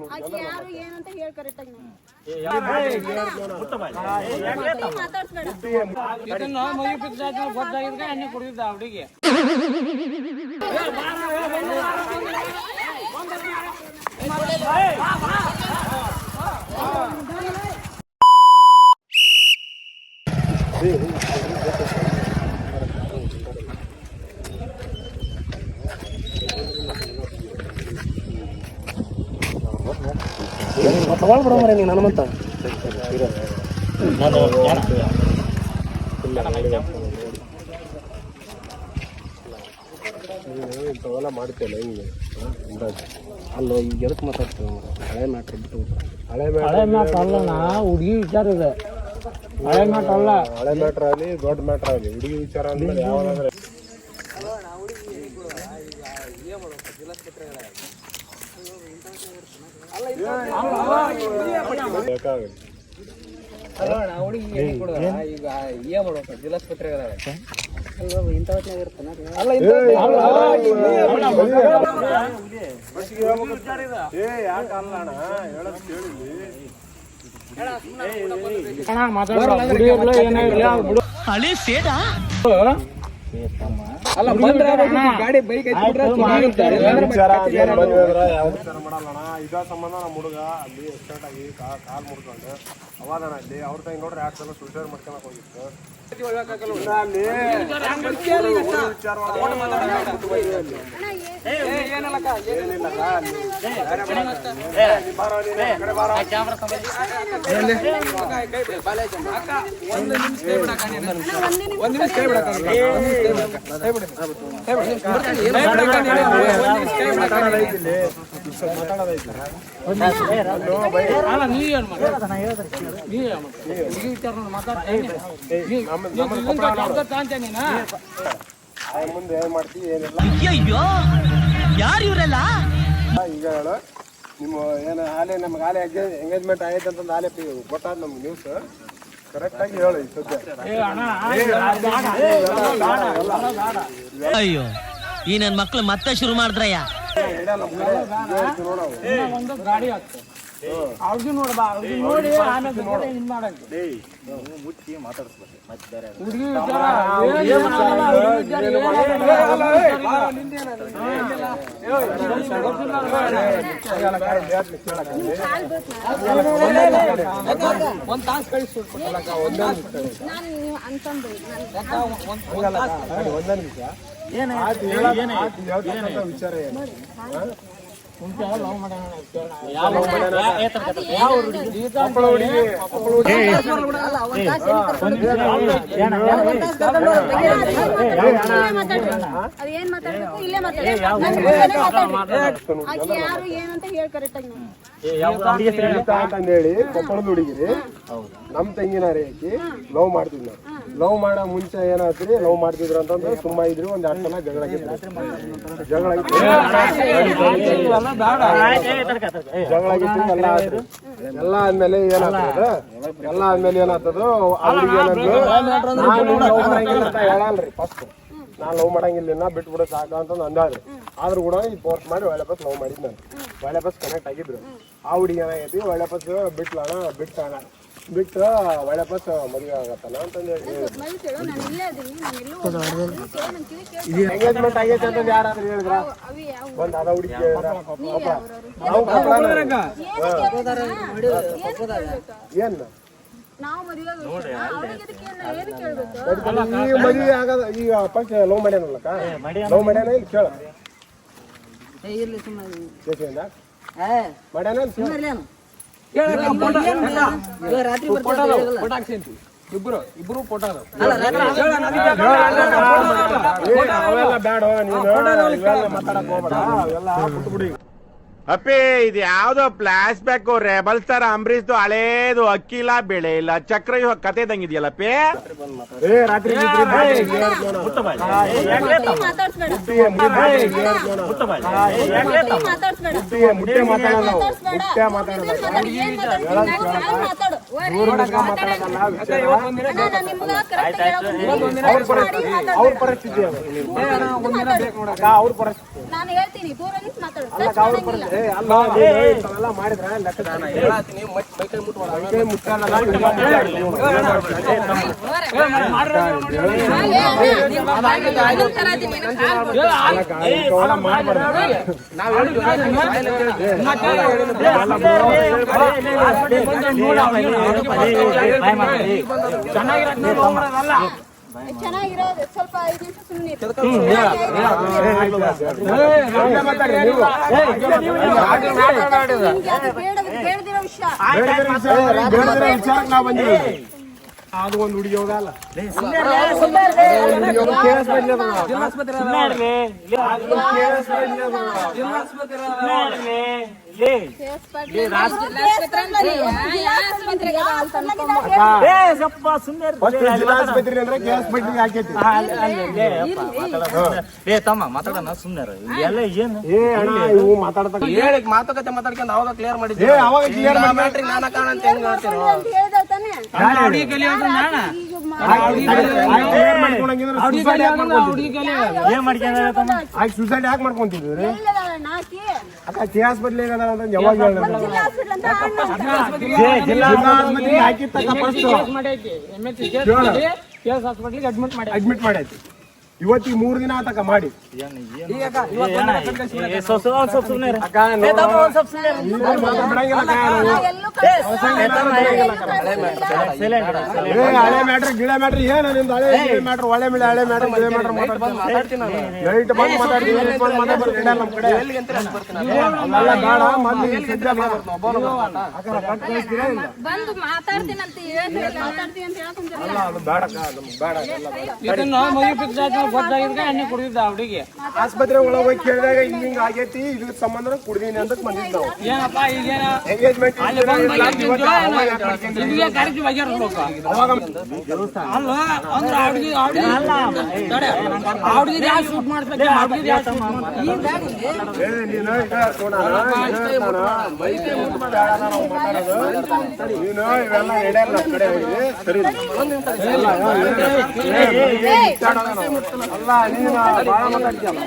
ಯಾರು ಏನಂತ ಹೇಳಿ ಕರೆಕ್ಟ್ ಆಗಿ ಕುಡಿದಿದ್ದ ಹುಡುಗಿ ತಗೊಳ್ ಬಿಡೋ ಮರೆ ನೀನು ಹನುಮಂತ ಇಂಥವೆಲ್ಲ ಮಾಡ್ತೇನೆ ಹಿಂಗೆ ಅಲ್ಲ ಈಗ ಎದಕ್ಕೆ ಮಾತಾಡ್ತೇವೆ ಹಳೆ ಮ್ಯಾಟ್ರ್ ಬಿಟ್ಟು ಹಳೆ ಮ್ಯಾಟ್ರ್ ಅಲ್ಲ ಹುಡುಗಿ ವಿಚಾರ ಇದೆ ಹಳೆ ಮ್ಯಾಟ್ರ್ ಅಲ್ಲ ಹಳೆ ಮ್ಯಾಟ್ರ್ ಆಗಲಿ ದೊಡ್ಡ ಮ್ಯಾಟ್ರ್ ಆಗಲಿ ಹುಡುಗಿ ವಿಚಾರ ಅಂದ್ರೆ ಯಾವಾಗಂದ್ರೆ ಬೇಕಾಗಲಿ ಹುಡುಗಿ ಈಗ ಏನ್ ಮಾಡ್ಬೇಕು ಜಿಲ್ಲಾಸ್ಪತ್ರೆ ಅಲ್ಲ ಗಾಡಿ ಬೈಕ್ ಮಾಡಲ್ಲ ಇದ ಸಂಬಂಧ ನಮ್ಮ ಹುಡುಗ ಅಲ್ಲಿ ಎಕ್ಸಿಡೆಂಟ್ ಆಗಿ ಕಾಲ್ ಮುಡ್ಕೊಂಡು ಅವಾದಣ ಅಲ್ಲಿ ಅವ್ರ ತಂಗ ನೋಡ್ರಿ 2 ಸಲ ಸುಸೈಡ್ ಮಾಡ್ಕೊಳಕ್ ಹೋಗಿತ್ತು ಮುಂದೆ ಏನ್ ಮಾಡ್ತೀವಿ ಏನಿಲ್ಲ ಯಾರು ಇವರೆಲ್ಲ ಈಗ ಹೇಳ ನಿಮ್ಮ ಏನು ಹಾಲೆ ನಮ್ಗೆ ಹಾಲೆ ಎಂಗೇಜ್ಮೆಂಟ್ ಆಗೈತೆ ಅಂತಂದು ಹಾಲೆ ಗೊತ್ತಾದ ನಮ್ಗೆ ನ್ಯೂಸ್ ಕರೆಕ್ಟ್ ಆಗಿ ಹೇಳಿ ಅಯ್ಯೋ ಈ ನನ್ ಮಕ್ಳು ಮತ್ತೆ ಶುರು ಮಾಡಿದ್ರಯ್ಯ ಒಂದು ಗಾಡಿ ಆಗ್ತದೆ ಅವ್ರಿಗೆ ನೋಡ್ಬಾ ಅವ್ರಿಗೆ ನೋಡಿ ಆಮೇಲೆ ಇನ್ ಮಾಡಂಗೆ ಮುಚ್ಚಿ ಮಾತಾಡಿಸ್ಬೇಕು ಮತ್ತೆ ಬೇರೆ ಹುಡುಗಿ ಒಂದ್ ತಾಸು ಕಳಿಸ್ಬಿಡ್ಬೇಕಲ್ಲ ಒಂದೇ ನಿಮಿಷ ವಿಚಾರ ಏನು ಅದೇನ್ ಮಾತಾಡ್ಬೇಕು ಇಲ್ಲೇ ಯಾರು ಏನಂತ ಹೇಳಿ ಕರೆಕ್ಟ್ ಆಗಿ ಅಂತಂದೇಳಿ ಕೊಪ್ಪಳದ ಹುಡುಗಿರಿ ನಮ್ ತಂಗಿನ ರೇಖಿ ಲವ್ ಮಾಡ್ತಿದ್ ನಾವು ಲವ್ ಮಾಡೋ ಮುಂಚೆ ಏನಾದ್ರಿ ಲವ್ ಮಾಡ್ತಿದ್ರು ಅಂತಂದ್ರೆ ಸುಮ್ಮ ಇದ್ರಿ ಒಂದ್ 2 ಸಲ ಜಗಳ ಆಗಿತ್ತು ಎಲ್ಲ ಆದ್ಮೇಲೆ ಏನಾಗ್ತದ ಎಲ್ಲ ಆದ್ಮೇಲೆ ಏನಾಗ್ತದ ಅವ್ರಿಗೆ ಹೇಳಲ್ರಿ ಫಸ್ಟ್ ನಾನ್ ಲವ್ ಮಾಡಂಗಿಲ್ಲ ಬಿಟ್ಬಿಡ ಸಾಕ ಅಂತ ಅಂದಾದ್ರಿ ಆದ್ರೂ ಕೂಡ ಈ ಪೋಸ್ಟ್ ಮಾಡಿ ಒಳ್ಳೆ ಬಸ್ ಲವ್ ಮಾಡಿದ್ ನಾನು ಒಳ್ಳೆ ಬಸ್ ಕನೆಕ್ಟ್ ಆಗಿದ್ರು ಆ ಹುಡುಗಿ ಏನಾಗೈತಿ ಒಳ್ಳೆ ಬಸ್ ಬಿಟ್ಟಣ ಬಿಟ್ರ ಒಳ್ಳೆ ಬಸ್ ಮದುವೆ ಆಗತ್ತಲ್ಲ ಅಂತಂದೇಳಿ ಎಂಗೇಜ್ಮೆಂಟ್ ಆಗೈತೆ ಅಂತ ಯಾರಾದ್ರೂ ಹೇಳಿದ್ರ ಒಂದ್ ಅದ ಹುಡುಗಿ ಏನ್ ಈ ಮದುವೆ ಆಗದ ಈಗ ಫಸ್ಟ್ ಲವ್ ಮಾಡ್ಯಾನಲ್ಲಕ್ಕ ಲವ್ ಮಾಡ್ಯಾನ ಇಲ್ಲಿ ಕೇಳ ಮಾಡ್ಯಾನ ಇಬ್ರು ಫೋಟೋ ಅವೆಲ್ಲ ಬೇಡ ನೀನು ಮಾತಾಡಕ್ ಹೋಗ್ಬೇಡ ಅವೆಲ್ಲ ಬಿಟ್ಬಿಡಿ ಅಪ್ಪಿ ಇದು ಯಾವ್ದೋ ಫ್ಲಾಶ್ ಬ್ಯಾಕ್ ರೆಬಲ್ ಸ್ಟಾರ್ ಅಂಬರೀಶ್ದು ಹಳೇದು ಅಕ್ಕಿಲ್ಲ ಬೆಳೆ ಇಲ್ಲ ಚಕ್ರ ಕತೆ ಇದಂಗಿದೆಯಲ್ಲಪ್ಪಿ ರಾತ್ರಿ ಅವ್ರ ಪರಿಸ್ಥಿತಿ ನಾನು ಹೇಳ್ತೀನಿ ದೂರ ನಿಂತು ಮಾತಾಡು ಅಲ್ಲ ಟಚ್ ಅವ್ರು ಮಾಡಂಗಿಲ್ಲ. ಬರ್ತಾರೆ. ಅಲ್ಲ ನೀನು ಇಂಥವೆಲ್ಲ ಮಾಡಿದ್ರೆ ಲೆಕ್ಕ ಮೈಕೈ ಮುಟ್ಟಲ್ಲ ಚೆನ್ನಾಗಿರೋದು ಸ್ವಲ್ಪ 5 ನಿಮಿಷ ಸುಮ್ಮನೆ ಬೇಡದಿರೋ ವಿಷಯ ವಿಚಾರಕ್ಕೆ ನಾವು ಬಂದಿದ್ದೀವಿ. ಅದು ಒಂದು ಹುಡುಗಿ ಹೋಗಲ್ಲ ಜಿಲ್ಲಾಸ್ಪತ್ರೆ ಅಂದ್ರೆ ಜಿಲ್ಲಾಸ್ಪತ್ರೆಗೆ ಹಾಕೈತಿ. ಮಾತಾಡೋಣ ಸುಮ್ಮನೆ ಎಲ್ಲ ಏನು ಏ ಅಣ್ಣ ಇವು ಮಾತಾಡ್ತಕ್ಕ ಹೇಳಿ ಮಾತುಕತೆ ಅವಾಗ ಕ್ಲಿಯರ್ ಮಾಡಿದ್ದೆ. ಏ ಅವಾಗ ಕ್ಲಿಯರ್ ಮ್ಯಾಟ್ರಿಗೆ ನಾನ ಕಾರಣ ಅಂತ ಹೆಂಗ್ ಹೇಳ್ತೀರೋ? ಅಂತ ಹೇಳ್ದ ತಾನೆ ಸೂಸೈಡ್ ಯಾಕೆ ಮಾಡ್ಕೊಂತಿದ್ವಿ ನಾಕಿ ಅಕ್ಕ ಕೆ ಹಾಸ್ಪಿಟ್ಲ್ ಯಾವಾಗ ಹೇಳಿದ್ರು? ಜಿಲ್ಲಾ ಹಾಸ್ಪಿಟಲ್ ಅಂತ ಜಿಲ್ಲಾಸ್ಪತ್ರೆಗೆ ಹಾಕಿದ ತಕ್ಕ ಫಸ್ಟ್ ಅಡ್ಮಿಟ್ ಮಾಡೈತಿ. ಇವತ್ತಿಗೆ 3 ದಿನ ಆತಕ ಮಾಡಿ ಹಳೆ ಮ್ಯಾಟ್ರ್ ಗಿಳೆ ಮ್ಯಾಟ್ರ್ ಏನು ನಿಮ್ದು ಹಳೆ ಮ್ಯಾಟ್ರ್ ಒಳ್ಳೆ ಮೇಲೆ ಹಳೆ ಮ್ಯಾಟ್ರ್ ಮದುವೆ ಮ್ಯಾಟ್ರ್ ಲೈಟ್ ಬಂದು ಮಾತಾಡ್ತೀವಿ ನಮ್ಮ ಕಡೆ ಅಲ್ಲ ಬೇಡ ಮೊದ್ಲು ಸದ್ಯ ಬಂದು ಮಾತಾಡ್ತೀನಂತ ಮಾತಾಡ್ತೀನಿ ಅಂತ ಹೇಳ್ಕೊಂತೀರಲ್ಲ ಅಲ್ಲ ಅದು ಬೇಡಕ್ಕ ನಮ್ಗೆ ಬೇಡ ಹುಡುಗಿ ಆಸ್ಪತ್ರೆ ಒಳಗೆ ಹೋಗಿ ಕೇಳಿದಾಗ ಹಿಂಗ ಆಗೈತಿ ಇದ್ರ ಸಂಬಂಧ ಕುಡ್ದೀನಿ ಅಂತ ಬಂದಿದ್ದು ನಾವು ಏನಪ್ಪ ಈಗೇನ ಎಂಗೇಜ್ಮೆಂಟ್ ಇಲ್ಲಿಗೆ ಕಾರ್ಯ ಬಗೆಹರಿಸ್ಬೇಕು. ಅಲ್ಲ ಅಂದ್ರೆ ಹುಡುಗಿ ಯಾವ ಶೂಟ್ ಮಾಡ್ಬೇಕು ಹುಡುಗಿ ಯಾವ ಶೂಟ್ ನೀನು ಇವೆಲ್ಲ ನಡೆಯಲ್ಲ ನಮ್ಮ ಕಡೆ ಹೋಗಿ ಸರಿ ಅಲ್ಲ ನೀನು ಭಾಳ ಮಾತಾಡ್ತೀಯಲ್ಲ